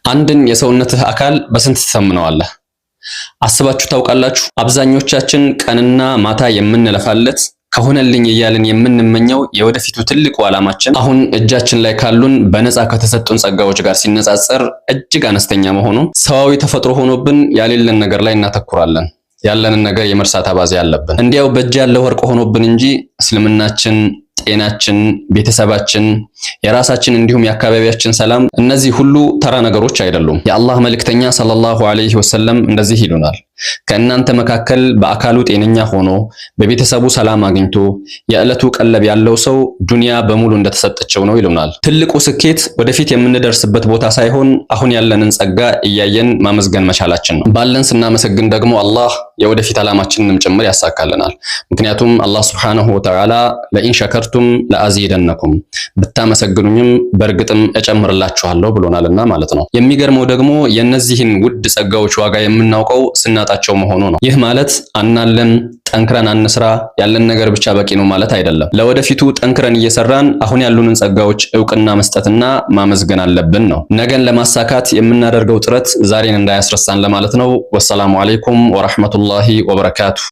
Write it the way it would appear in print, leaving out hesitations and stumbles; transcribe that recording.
አንድን የሰውነትህ አካል በስንት ትሰምነዋለህ? አስባችሁ ታውቃላችሁ? አብዛኞቻችን ቀንና ማታ የምንለፋለት ከሆነልኝ እያልን የምንመኘው የወደፊቱ ትልቁ ዓላማችን አሁን እጃችን ላይ ካሉን በነፃ ከተሰጡን ጸጋዎች ጋር ሲነጻጸር እጅግ አነስተኛ መሆኑ ሰዋዊ ተፈጥሮ ሆኖብን ያሌለን ነገር ላይ እናተኩራለን። ያለንን ነገር የመርሳት አባዜ ያለብን እንዲያው በእጅ ያለው ወርቅ ሆኖብን እንጂ እስልምናችን፣ ጤናችን፣ ቤተሰባችን፣ የራሳችን እንዲሁም የአካባቢያችን ሰላም እነዚህ ሁሉ ተራ ነገሮች አይደሉም። የአላህ መልእክተኛ ሰለላሁ ዐለይሂ ወሰለም እንደዚህ ይሉናል፣ ከእናንተ መካከል በአካሉ ጤነኛ ሆኖ በቤተሰቡ ሰላም አግኝቶ የዕለቱ ቀለብ ያለው ሰው ዱንያ በሙሉ እንደተሰጠችው ነው ይሉናል። ትልቁ ስኬት ወደፊት የምንደርስበት ቦታ ሳይሆን አሁን ያለንን ጸጋ እያየን ማመስገን መቻላችን ነው። ባለን ስናመሰግን ደግሞ አላህ የወደፊት ዓላማችንንም ጭምር ያሳካልናል። ምክንያቱም አላህ ሱብሓነሁ ወተዓላ ለኢን ሸከርቱም ለአዚደነኩም ብታመሰግኑኝም በእርግጥም እጨምርላችኋለሁ ብሎናልና ማለት ነው። የሚገርመው ደግሞ የእነዚህን ውድ ጸጋዎች ዋጋ የምናውቀው ስናጣቸው መሆኑ ነው። ይህ ማለት አናለም ጠንክረን አንስራ ያለን ነገር ብቻ በቂ ነው ማለት አይደለም። ለወደፊቱ ጠንክረን እየሰራን አሁን ያሉንን ጸጋዎች ዕውቅና መስጠትና ማመስገን አለብን ነው። ነገን ለማሳካት የምናደርገው ጥረት ዛሬን እንዳያስረሳን ለማለት ነው። ወሰላሙ አለይኩም ወራህመቱላሂ ወበረካቱ።